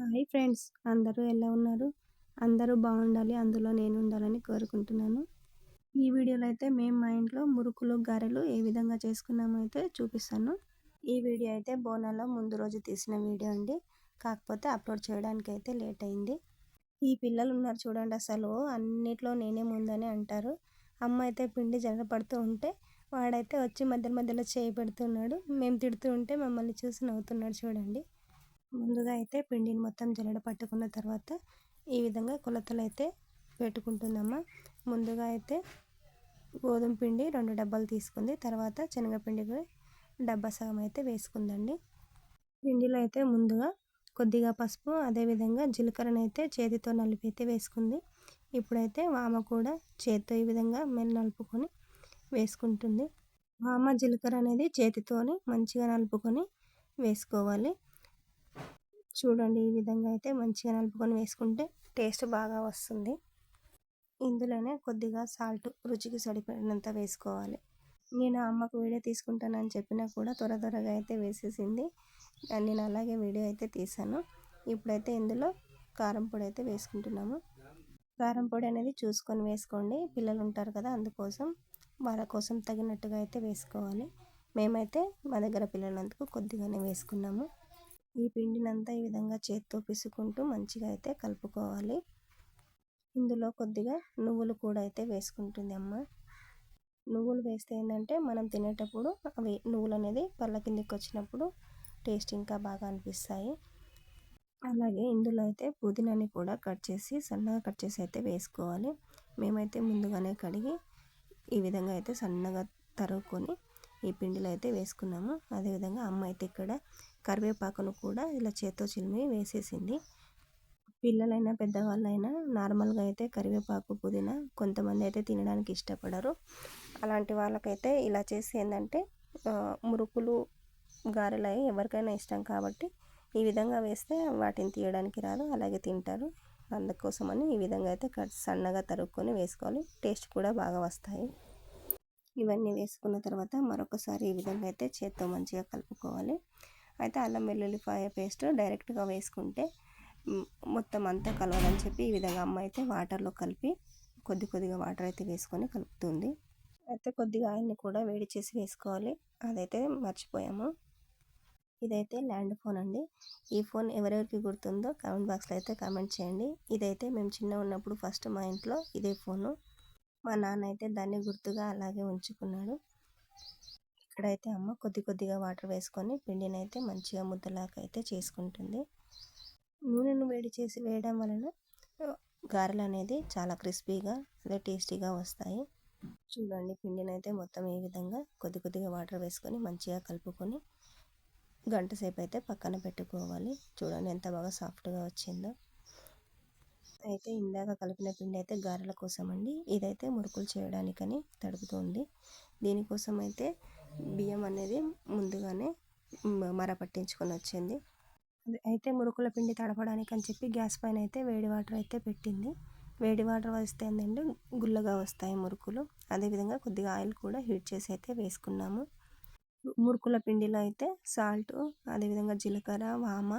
Hi friends, అందరూ ఎలా ఉన్నారు? అందరూ బాగుండాలి, అందులో నేను ఉండాలని కోరుకుంటున్నాను. ఈ వీడియోలో అయితే మేము మా ఇంట్లో మురుకులు గారెలు ఏ విధంగా చేసుకున్నామో అయితే చూపిస్తాను. ఈ వీడియో అయితే బోనాల ముందు రోజు తీసిన వీడియో అండి. కాకపోతే అప్లోడ్ చేయడానికి అయితే లేట్ అయింది. ఈ పిల్లలు ఉన్నారు చూడండి, అసలు అన్నిట్లో నేనే ముందని అంటారు. అమ్మ అయితే పిండి జరగపడుతూ ఉంటే వాడైతే వచ్చి మధ్యలో చేయి పెడుతున్నాడు. మేము తిడుతూ ఉంటే మమ్మల్ని చూసి నవ్వుతున్నాడు చూడండి. ముందుగా అయితే పిండిని మొత్తం జల్లెడ పట్టుకున్న తర్వాత ఈ విధంగా కొలతలు అయితే పెట్టుకుంటుందమ్మ. ముందుగా అయితే గోధుమ పిండి 2 డబ్బాలు తీసుకుంది. తర్వాత శనగపిండి డబ్బా సగం అయితే వేసుకుందండి. పిండిలో అయితే ముందుగా కొద్దిగా పసుపు, అదేవిధంగా జీలకర్రను అయితే చేతితో నలిపి అయితే వేసుకుంది. ఇప్పుడైతే వామ కూడా చేతితో ఈ విధంగా నలుపుకొని వేసుకుంటుంది. వామ జీలకర్ర అనేది చేతితోని మంచిగా నలుపుకొని వేసుకోవాలి. చూడండి, ఈ విధంగా అయితే మంచిగా నలుపుకొని వేసుకుంటే టేస్ట్ బాగా వస్తుంది. ఇందులోనే కొద్దిగా సాల్ట్ రుచికి సరిపడినంత వేసుకోవాలి. నేను అమ్మకు వీడియో తీసుకుంటానని చెప్పినా కూడా త్వరగా అయితే వేసేసింది. నేను అలాగే వీడియో అయితే తీసాను. ఇప్పుడైతే ఇందులో కారం పొడి అయితే వేసుకుంటున్నాము. కారం పొడి అనేది చూసుకొని వేసుకోండి, పిల్లలు ఉంటారు కదా, అందుకోసం వాళ్ళ కోసం తగినట్టుగా అయితే వేసుకోవాలి. మేమైతే మా దగ్గర పిల్లలందుకు కొద్దిగానే వేసుకున్నాము. ఈ పిండినంతా ఈ విధంగా చేత్తో పిసుకుంటూ మంచిగా అయితే కలుపుకోవాలి. ఇందులో కొద్దిగా నువ్వులు కూడా అయితే వేసుకుంటుంది అమ్మ. నువ్వులు వేస్తే ఏంటంటే మనం తినేటప్పుడు అవి నువ్వులు అనేది పళ్ళ కిందికి వచ్చినప్పుడు టేస్ట్ ఇంకా బాగా అనిపిస్తాయి. అలాగే ఇందులో అయితే పుదీనాని కూడా సన్నగా కట్ చేసి అయితే వేసుకోవాలి. మేమైతే ముందుగానే కడిగి ఈ విధంగా అయితే సన్నగా తరుక్కొని ఈ పిండిలో అయితే వేసుకున్నాము. అదేవిధంగా అమ్మ అయితే ఇక్కడ కరివేపాకును కూడా ఇలా చేత్తో చిలిమి వేసేసింది. పిల్లలైనా పెద్దవాళ్ళైనా నార్మల్గా అయితే కరివేపాకు, పుదీనా కొంతమంది అయితే తినడానికి ఇష్టపడరు. అలాంటి వాళ్ళకైతే ఇలా చేసి ఏంటంటే మురుకులు గారెలు ఎవరికైనా ఇష్టం కాబట్టి ఈ విధంగా వేస్తే వాటిని తీయడానికి రాదు, అలాగే తింటారు. అందుకోసమని ఈ విధంగా అయితే సన్నగా తరుక్కొని వేసుకోవాలి. టేస్ట్ కూడా బాగా వస్తాయి. ఇవన్నీ వేసుకున్న తర్వాత మరొకసారి ఈ విధంగా అయితే చేత్తో మంచిగా కలుపుకోవాలి. అయితే అల్లం వెల్లుల్లిపాయ పేస్ట్ డైరెక్ట్గా వేసుకుంటే మొత్తం అంతా కలవాలని చెప్పి ఈ విధంగా అమ్మ అయితే వాటర్లో కలిపి కొద్దిగా వాటర్ అయితే వేసుకొని కలుపుతుంది. అయితే కొద్దిగా ఆయిల్ని కూడా వేడి చేసి వేసుకోవాలి, అదైతే మర్చిపోయాము. ఇదైతే ల్యాండ్ ఫోన్ అండి. ఈ ఫోన్ ఎవరెవరికి గుర్తుందో కామెంట్ బాక్స్లో అయితే కామెంట్ చేయండి. ఇదైతే మేము చిన్న ఉన్నప్పుడు ఫస్ట్ మా ఇంట్లో ఇదే ఫోను. మా నాన్న అయితే దాన్ని గుర్తుగా అలాగే ఉంచుకున్నాడు. ఇక్కడైతే అమ్మ కొద్దిగా వాటర్ వేసుకొని పిండిని అయితే మంచిగా ముద్దలాగా అయితే చేసుకుంటుంది. నూనెను వేడి చేసి వేయడం వలన గారెలు అనేది చాలా క్రిస్పీగా అదే టేస్టీగా వస్తాయి. చూడండి, పిండిని అయితే మొత్తం ఈ విధంగా కొద్దిగా వాటర్ వేసుకొని మంచిగా కలుపుకొని గంట సేపు అయితే పక్కన పెట్టుకోవాలి. చూడండి ఎంత బాగా సాఫ్ట్గా వచ్చిందో. అయితే ఇందాక కలిపిన పిండి అయితే గారెల కోసం అండి. ఇదైతే మురుకులు చేయడానికని తడుపుతుంది. దీనికోసం అయితే బియ్యం అనేది ముందుగానే మర పట్టించుకొని వచ్చింది. అయితే మురుకుల పిండి తడపడానికి అని చెప్పి గ్యాస్ పైన అయితే వేడి వాటర్ అయితే పెట్టింది. వేడి వాటర్ వస్తే ఏంటంటే గుల్లగా వస్తాయి మురుకులు. అదేవిధంగా కొద్దిగా ఆయిల్ కూడా హీట్ చేసి అయితే వేసుకున్నాము. మురుకుల పిండిలో అయితే సాల్ట్, అదేవిధంగా జీలకర్ర, వామ,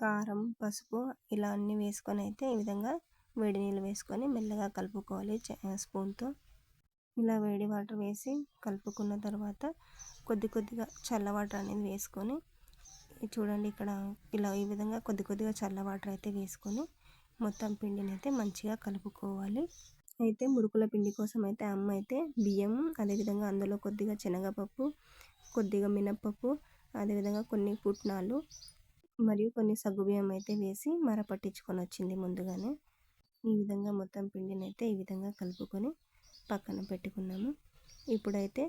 కారం, పసుపు ఇలా అన్నీ వేసుకొని అయితే ఈ విధంగా వేడి నీళ్ళు వేసుకొని మెల్లగా కలుపుకోవాలి స్పూన్తో. ఇలా వేడి వాటర్ వేసి కలుపుకున్న తర్వాత కొద్దిగా చల్ల వాటర్ అనేది వేసుకొని చూడండి, ఇక్కడ ఇలా ఈ విధంగా కొద్దిగా చల్ల వాటర్ అయితే వేసుకొని మొత్తం పిండిని అయితే మంచిగా కలుపుకోవాలి. అయితే మురుకుల పిండి కోసం అయితే అమ్మ అయితే బియ్యం, అదేవిధంగా అందులో కొద్దిగా శనగపప్పు, కొద్దిగా మినప్పప్పు, అదేవిధంగా కొన్ని పుట్నాలు మరియు కొన్ని సగ్గుబియ్యం అయితే వేసి మర పట్టించుకొని వచ్చింది ముందుగానే. ఈ విధంగా మొత్తం పిండిని అయితే ఈ విధంగా కలుపుకొని పక్కన పెట్టుకున్నాము. ఇప్పుడైతే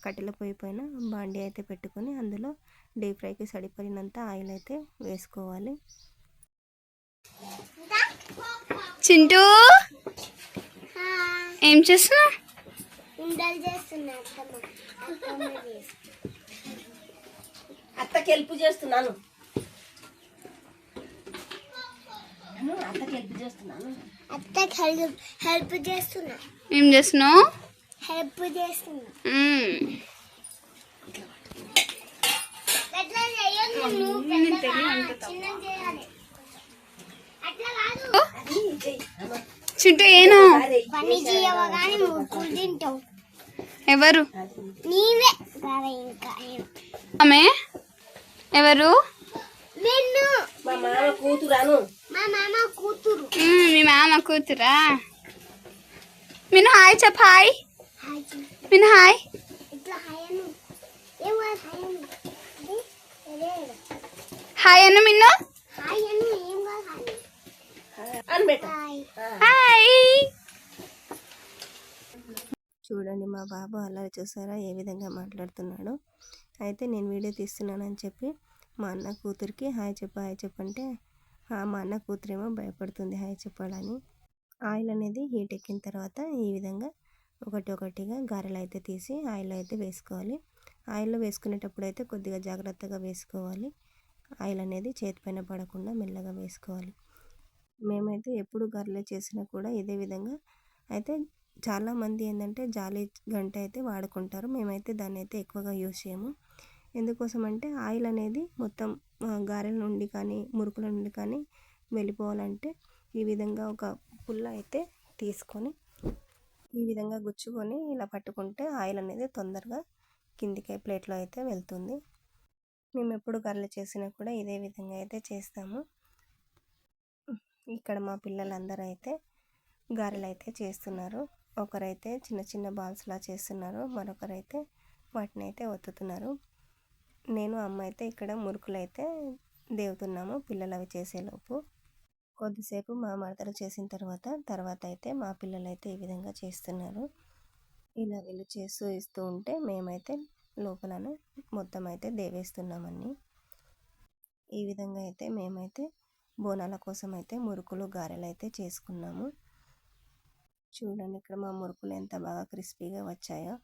కట్టెల పొయ్యి పైన బాండి అయితే పెట్టుకొని అందులో డీప్ ఫ్రైకి సరిపడినంత ఆయిల్ అయితే వేసుకోవాలి. చింటూ ఏం చేస్తున్నావు? అత్తకి హెల్ప్ చేస్తున్నాను. ఏం చేస్తున్నావు? హెల్ప్ చేస్తున్నా. నేను తెలియ వండుతావు. చిన్నది చేయాలి. అట్లా కాదు. అది చెయ్యి. అమ్మ. చింటూ ఏను అరే, పని చేయవగానే ముగ్గులు తింటావు. ఎవరు నీవే సరే ఇంకా ఆమె ఎవరు? నిన్ను మా మామ కూతురాను. మా మామ కూతురు. మీ మామ కూతురా? మిను హాయ్ చెప్ప. హాయ్ హాయ్ చెప్పు. మిను హాయ్. ఇట్లా హాయ్ అను. ఏం కాదు హాయ్ అను. అదే హాయ్ అను మిన్ను. హాయ్ అను. ఏం కాదు హాయ్ అనబెట్ట. హాయ్. హాయ్. చూడండి మా బాబు అల్లరి చూసారా ఏ విధంగా మాట్లాడుతున్నాడో. అయితే నేను వీడియో తీస్తున్నానని చెప్పి మా అన్న కూతురికి హాయ్ చెప్పంటే మా అన్న కూతురేమో భయపడుతుంది హాయ్ చెప్పాలని. ఆయిల్ అనేది హీట్ ఎక్కిన తర్వాత ఈ విధంగా ఒకటిగా గారెలు అయితే తీసి ఆయిల్లో అయితే వేసుకోవాలి. ఆయిల్లో వేసుకునేటప్పుడు అయితే కొద్దిగా జాగ్రత్తగా వేసుకోవాలి. ఆయిల్ అనేది చేతిపైన పడకుండా మెల్లగా వేసుకోవాలి. మేమైతే ఎప్పుడు గారెలు చేసినా కూడా ఇదే విధంగా అయితే చాలామంది ఏంటంటే జాలి గంట అయితే వాడుకుంటారు. మేమైతే దాన్ని అయితే ఎక్కువగా యూజ్ చేయము. ఎందుకోసం అంటే ఆయిల్ అనేది మొత్తం గారెల నుండి కానీ మురుకుల నుండి కానీ వెళ్ళిపోవాలంటే ఈ విధంగా ఒక పుల్ల అయితే తీసుకొని ఈ విధంగా గుచ్చుకొని ఇలా పట్టుకుంటే ఆయిల్ అనేది తొందరగా కిందికి ప్లేట్లో అయితే వెళ్తుంది. మేము ఎప్పుడు గారెలు చేసినా కూడా ఇదే విధంగా అయితే చేస్తాము. ఇక్కడ మా పిల్లలందరూ అయితే గారెలు అయితే చేస్తున్నారు. ఒకరైతే చిన్న చిన్న బాల్స్లా చేస్తున్నారు, మరొకరైతే వాటిని అయితే ఒత్తుతున్నారు. నేను అమ్మ అయితే ఇక్కడ మురుకులు అయితే దేవుతున్నాము పిల్లలు అవి చేసేలోపు. కొద్దిసేపు మా మరదలు చేసిన తర్వాత అయితే మా పిల్లలు అయితే ఈ విధంగా చేస్తున్నారు. ఇలా వీళ్ళు చేస్తూ ఇస్తూ ఉంటే మేమైతే లోపలనే మొత్తం అయితే దేవేస్తున్నామని. ఈ విధంగా అయితే మేమైతే బోనాల కోసం అయితే మురుకులు గారెలు అయితే చేసుకున్నాము. చూడండి ఇక్కడ మా మురుకులు ఎంత బాగా క్రిస్పీగా వచ్చాయో.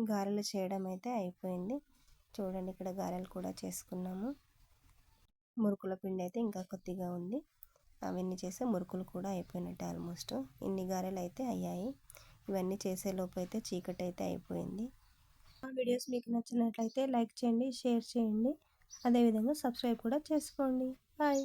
గారెలు చేయడం అయితే అయిపోయింది. చూడండి ఇక్కడ గారెలు కూడా చేసుకున్నాము. మురుకుల పిండి అయితే ఇంకా కొద్దిగా ఉంది. అవన్నీ చేస్తే మురుకులు కూడా అయిపోయినట్టు ఆల్మోస్ట్. ఇన్ని గారెలు అయితే అయ్యాయి. ఇవన్నీ చేసేలోపు అయితే చీకటి అయితే అయిపోయింది. ఆ వీడియోస్ మీకు నచ్చినట్లయితే లైక్ చేయండి, షేర్ చేయండి, అదేవిధంగా సబ్స్క్రైబ్ కూడా చేసుకోండి. బాయ్.